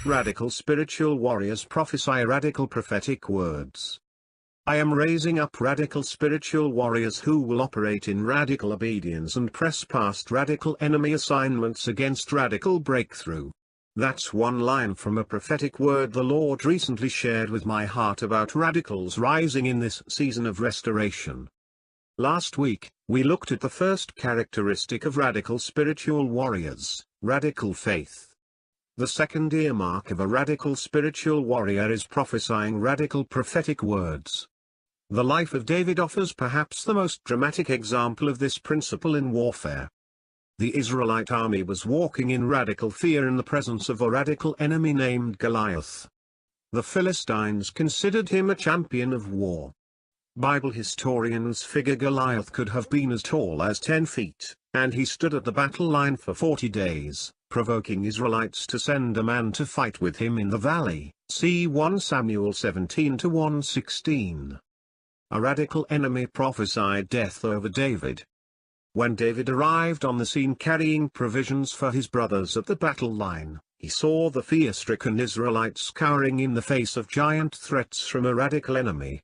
Radical spiritual warriors prophesy radical prophetic words. I am raising up radical spiritual warriors who will operate in radical obedience and press past radical enemy assignments against radical breakthrough. That's one line from a prophetic word the Lord recently shared with my heart about radicals rising in this season of restoration. Last week, we looked at the first characteristic of radical spiritual warriors, radical faith. The second earmark of a radical spiritual warrior is prophesying radical prophetic words. The life of David offers perhaps the most dramatic example of this principle in warfare. The Israelite army was walking in radical fear in the presence of a radical enemy named Goliath. The Philistines considered him a champion of war. Bible historians figure Goliath could have been as tall as 10 feet, and he stood at the battle line for 40 days, provoking Israelites to send a man to fight with him in the valley. See 1 Samuel 17-1:16. A radical enemy prophesied death over David. When David arrived on the scene carrying provisions for his brothers at the battle line, he saw the fear-stricken Israelites cowering in the face of giant threats from a radical enemy.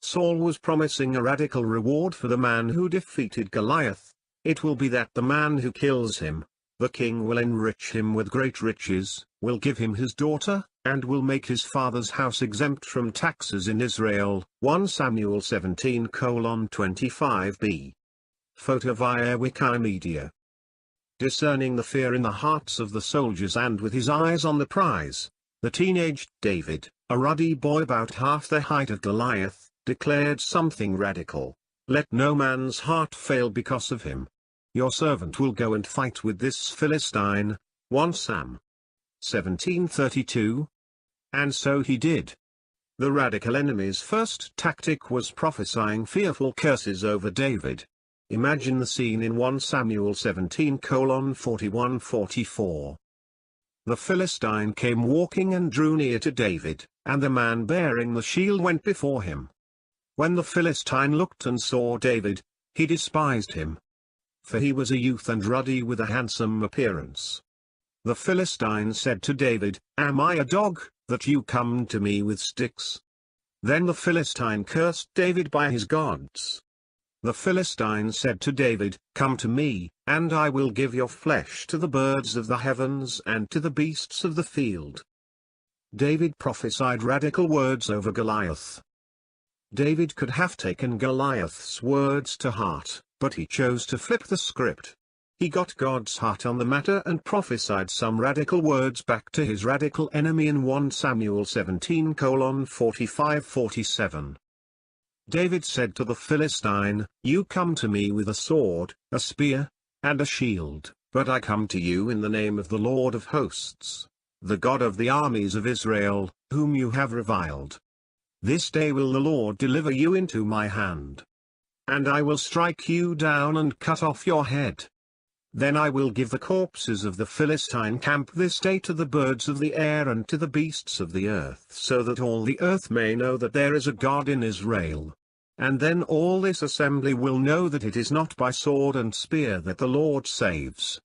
Saul was promising a radical reward for the man who defeated Goliath. It will be that the man who kills him, the king will enrich him with great riches, will give him his daughter, and will make his father's house exempt from taxes in Israel. 1 Samuel 17:25b. Photo via Wikimedia. Discerning the fear in the hearts of the soldiers and with his eyes on the prize, the teenage David, a ruddy boy about half the height of Goliath, declared something radical. Let no man's heart fail because of him. Your servant will go and fight with this Philistine. 1 Sam 17:32. And so he did. The radical enemy's first tactic was prophesying fearful curses over David. Imagine the scene in 1 Samuel 17:41-44. The Philistine came walking and drew near to David, and the man bearing the shield went before him. When the Philistine looked and saw David, he despised him. For he was a youth and ruddy with a handsome appearance. The Philistine said to David, Am I a dog, that you come to me with sticks? Then the Philistine cursed David by his gods. The Philistine said to David, Come to me, and I will give your flesh to the birds of the heavens and to the beasts of the field. David prophesied radical words over Goliath. David could have taken Goliath's words to heart, but he chose to flip the script. He got God's heart on the matter and prophesied some radical words back to his radical enemy in 1 Samuel 17:45-47. David said to the Philistine, You come to me with a sword, a spear, and a shield, but I come to you in the name of the Lord of hosts, the God of the armies of Israel, whom you have reviled. This day will the Lord deliver you into my hand. And I will strike you down and cut off your head. Then I will give the corpses of the Philistine camp this day to the birds of the air and to the beasts of the earth, so that all the earth may know that there is a God in Israel. And then all this assembly will know that it is not by sword and spear that the Lord saves.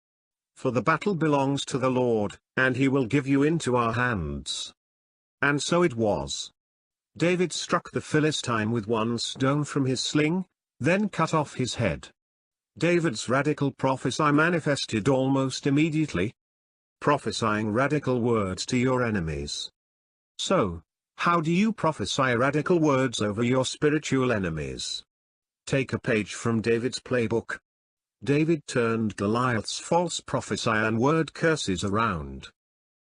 For the battle belongs to the Lord, and he will give you into our hands. And so it was. David struck the Philistine with one stone from his sling, then cut off his head. David's radical prophecy manifested almost immediately. Prophesying radical words to your enemies. So, how do you prophesy radical words over your spiritual enemies? Take a page from David's playbook. David turned Goliath's false prophecy and word curses around.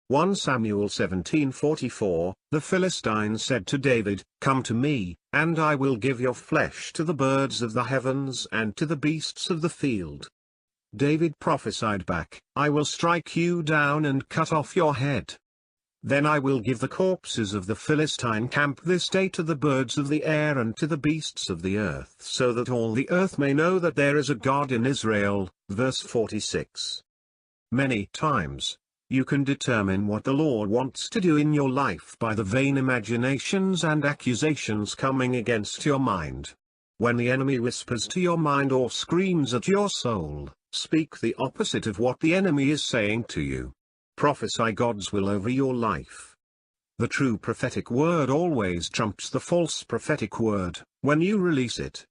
1 Samuel 17:44, the Philistine said to David, Come to me, and I will give your flesh to the birds of the heavens and to the beasts of the field. David prophesied back, I will strike you down and cut off your head. Then I will give the corpses of the Philistine camp this day to the birds of the air and to the beasts of the earth, so that all the earth may know that there is a God in Israel. Verse 46. Many times, you can determine what the Lord wants to do in your life by the vain imaginations and accusations coming against your mind. When the enemy whispers to your mind or screams at your soul, speak the opposite of what the enemy is saying to you. Prophesy God's will over your life. The true prophetic word always trumps the false prophetic word when you release it.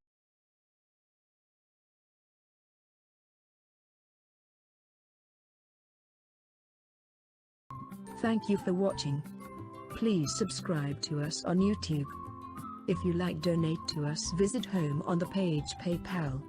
Thank you for watching. Please subscribe to us on YouTube. If you like, donate to us, visit home on the page PayPal.